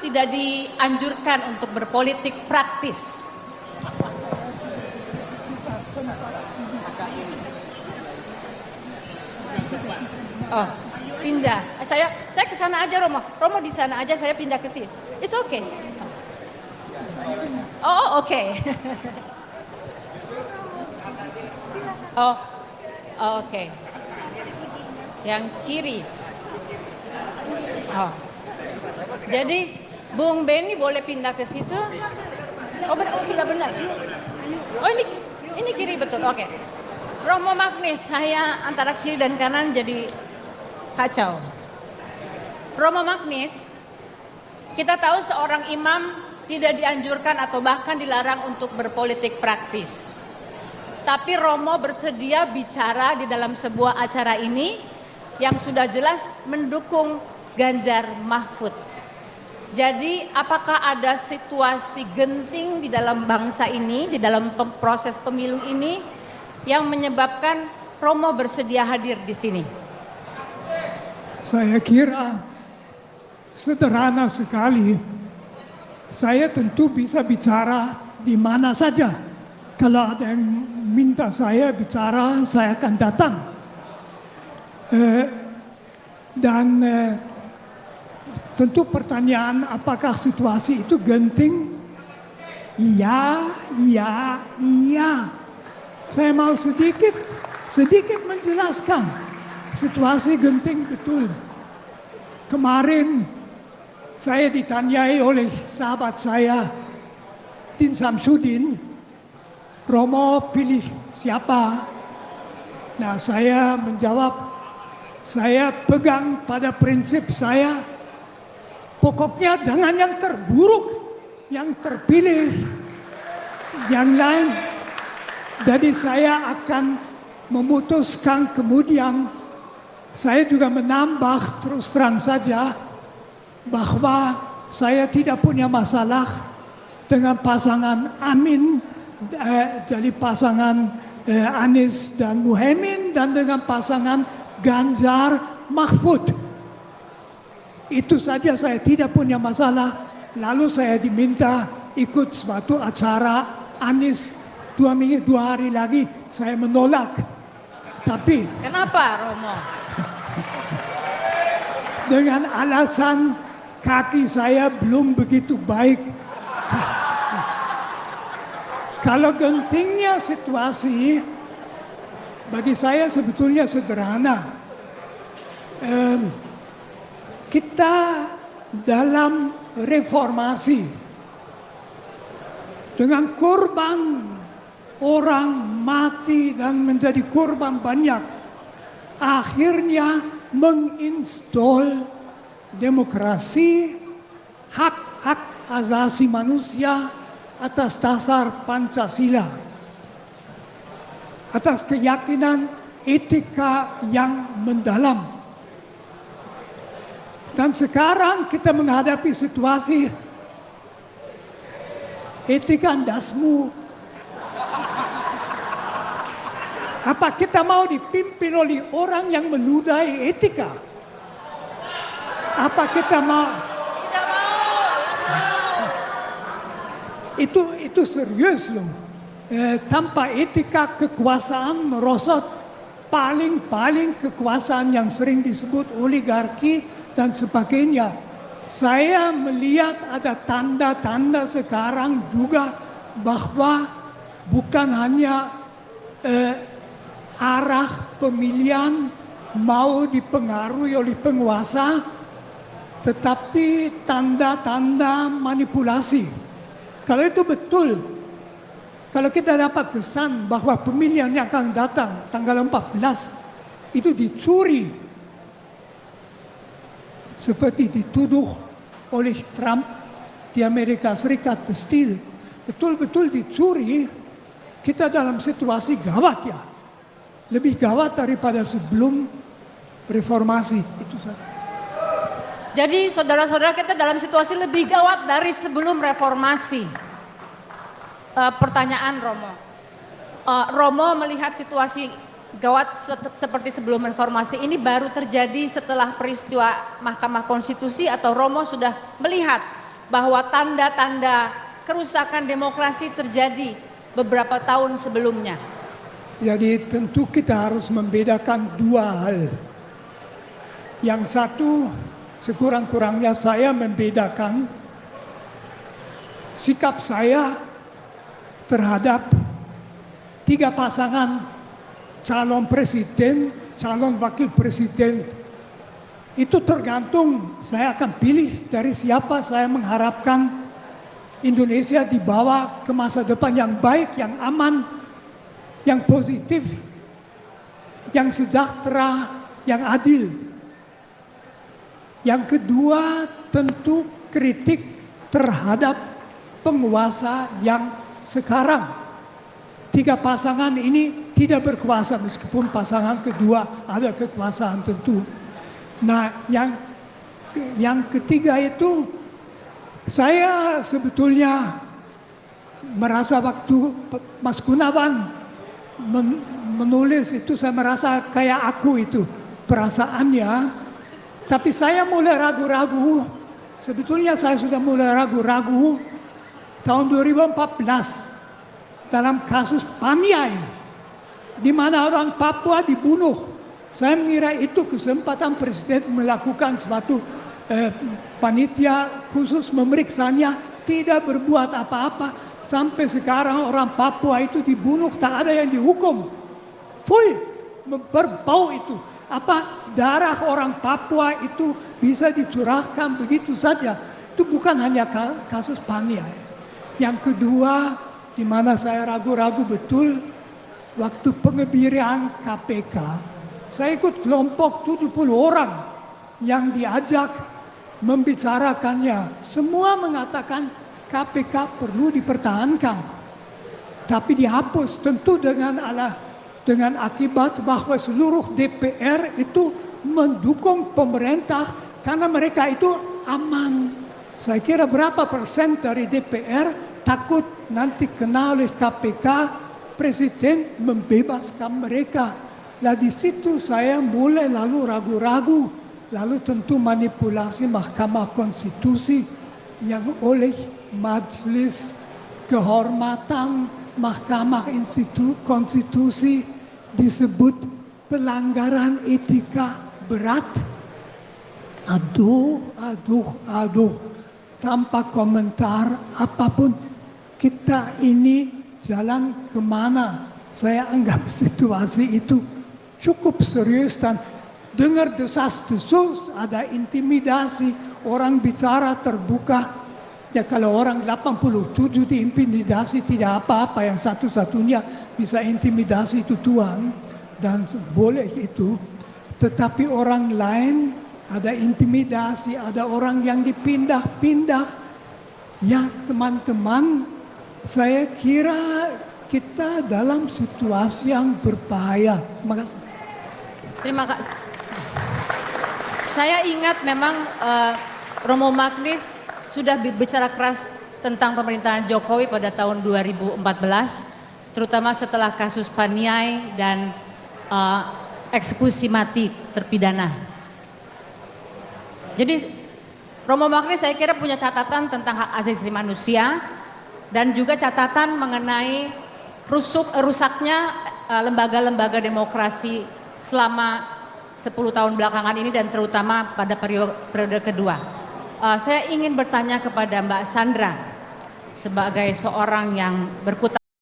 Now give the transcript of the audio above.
tidak dianjurkan untuk berpolitik praktis. Oh, pindah. Saya ke sana aja, Romo. Romo di sana aja, saya pindah ke sini. It's okay. Oh, oke. Okay. Oh, oke. Okay. Yang kiri. Oh. Jadi Bung Benny boleh pindah ke situ. Oh, sudah benar. Oh, ini kiri betul. Oke. Okay. Romo Magnis, saya antara kiri dan kanan jadi kacau. Romo Magnis, kita tahu seorang imam tidak dianjurkan atau bahkan dilarang untuk berpolitik praktis. Tapi Romo bersedia bicara di dalam sebuah acara ini yang sudah jelas mendukung Ganjar Mahfud. Jadi apakah ada situasi genting di dalam bangsa ini, di dalam proses pemilu ini yang menyebabkan Romo bersedia hadir di sini? Saya kira sederhana sekali. Saya tentu bisa bicara di mana saja. Kalau ada yang minta saya bicara, saya akan datang. Tentu pertanyaan apakah situasi itu genting? Iya. Saya mau sedikit menjelaskan. Situasi genting betul. Kemarin saya ditanyai oleh sahabat saya, Din Samsudin, Romo pilih siapa? Nah, saya menjawab, saya pegang pada prinsip saya, pokoknya jangan yang terburuk, yang terpilih, yang lain. Jadi saya akan memutuskan kemudian, saya juga menambah terus terang saja bahwa saya tidak punya masalah dengan pasangan Amin, dari pasangan Anies dan Muhaimin, dan dengan pasangan Ganjar Mahfud. Itu saja saya tidak punya masalah. Lalu saya diminta ikut suatu acara Anies 2 hari lagi, saya menolak. Tapi kenapa, Romo? Dengan alasan kaki saya belum begitu baik. Kalau gentingnya situasi, bagi saya sebetulnya sederhana. Kita dalam reformasi dengan korban orang mati dan menjadi korban banyak, akhirnya menginstall demokrasi, hak-hak asasi manusia atas dasar Pancasila, atas keyakinan etika yang mendalam. Dan sekarang kita menghadapi situasi etika dasmu. Apa kita mau dipimpin oleh orang yang meludahi etika? Apa kita mau? Tidak mau. Itu serius loh. Tanpa etika kekuasaan merosot, paling kekuasaan yang sering disebut oligarki dan sebagainya. Saya melihat ada tanda-tanda sekarang juga bahwa bukan hanya arah pemilihan mau dipengaruhi oleh penguasa, tetapi tanda-tanda manipulasi. Kalau itu betul, kalau kita dapat kesan bahwa pemilihan yang akan datang tanggal 14 itu dicuri, seperti dituduh oleh Trump di Amerika Serikat, betul-betul dicuri, kita dalam situasi gawat ya. Lebih gawat daripada sebelum reformasi, itu saja. Jadi saudara-saudara, kita dalam situasi lebih gawat dari sebelum reformasi. Pertanyaan Romo. Romo melihat situasi gawat seperti sebelum reformasi ini baru terjadi setelah peristiwa Mahkamah Konstitusi, atau Romo sudah melihat bahwa tanda-tanda kerusakan demokrasi terjadi beberapa tahun sebelumnya. Jadi tentu kita harus membedakan dua hal. Yang satu, sekurang-kurangnya saya membedakan sikap saya terhadap 3 pasangan calon presiden, calon wakil presiden. Itu tergantung saya akan pilih dari siapa saya mengharapkan Indonesia dibawa ke masa depan yang baik, yang aman, yang positif, yang sejahtera, yang adil. Yang kedua, tentu kritik terhadap penguasa yang sekarang. 3 pasangan ini tidak berkuasa, meskipun pasangan kedua ada kekuasaan tentu. Nah, yang ketiga itu, saya sebetulnya merasa waktu Mas Gunawan menulis itu, saya merasa kayak aku itu perasaannya. Tapi saya mulai ragu-ragu, sebetulnya saya sudah mulai ragu-ragu tahun 2014 dalam kasus Paniai, di mana orang Papua dibunuh. Saya mengira itu kesempatan Presiden melakukan suatu panitia khusus memeriksanya, tidak berbuat apa-apa. Sampai sekarang orang Papua itu dibunuh, tak ada yang dihukum. Full berbau itu. Apa darah orang Papua itu bisa dicurahkan begitu saja. Itu bukan hanya kasus Paniai. Yang kedua, di mana saya ragu-ragu betul, waktu pengebirian KPK, saya ikut kelompok 70 orang yang diajak membicarakannya. Semua mengatakan KPK perlu dipertahankan, tapi dihapus tentu dengan akibat bahwa seluruh DPR itu mendukung pemerintah karena mereka itu aman. Saya kira berapa persen dari DPR takut nanti kena oleh KPK, Presiden membebaskan mereka. Nah, di situ saya mulai lalu ragu-ragu, lalu tentu manipulasi Mahkamah Konstitusi yang oleh Majelis Kehormatan Mahkamah Konstitusi disebut pelanggaran etika berat. Aduh. Tanpa komentar apapun, kita ini jalan kemana? Saya anggap situasi itu cukup serius dan dengar desas-desus, ada intimidasi, orang bicara terbuka. Ya kalau orang 87 diintimidasi tidak apa-apa, yang satu-satunya bisa intimidasi itu Tuhan dan boleh itu. Tetapi orang lain ada intimidasi, ada orang yang dipindah-pindah. Ya teman-teman, saya kira kita dalam situasi yang berbahaya. Terima kasih. Terima kasih. Saya ingat memang Romo Magnis sudah bicara keras tentang pemerintahan Jokowi pada tahun 2014, terutama setelah kasus Paniai dan eksekusi mati terpidana. Jadi Romo Magnis saya kira punya catatan tentang hak asasi manusia dan juga catatan mengenai rusaknya lembaga-lembaga demokrasi selama 10 tahun belakangan ini dan terutama pada periode kedua. Saya ingin bertanya kepada Mbak Sandra sebagai seorang yang berkutat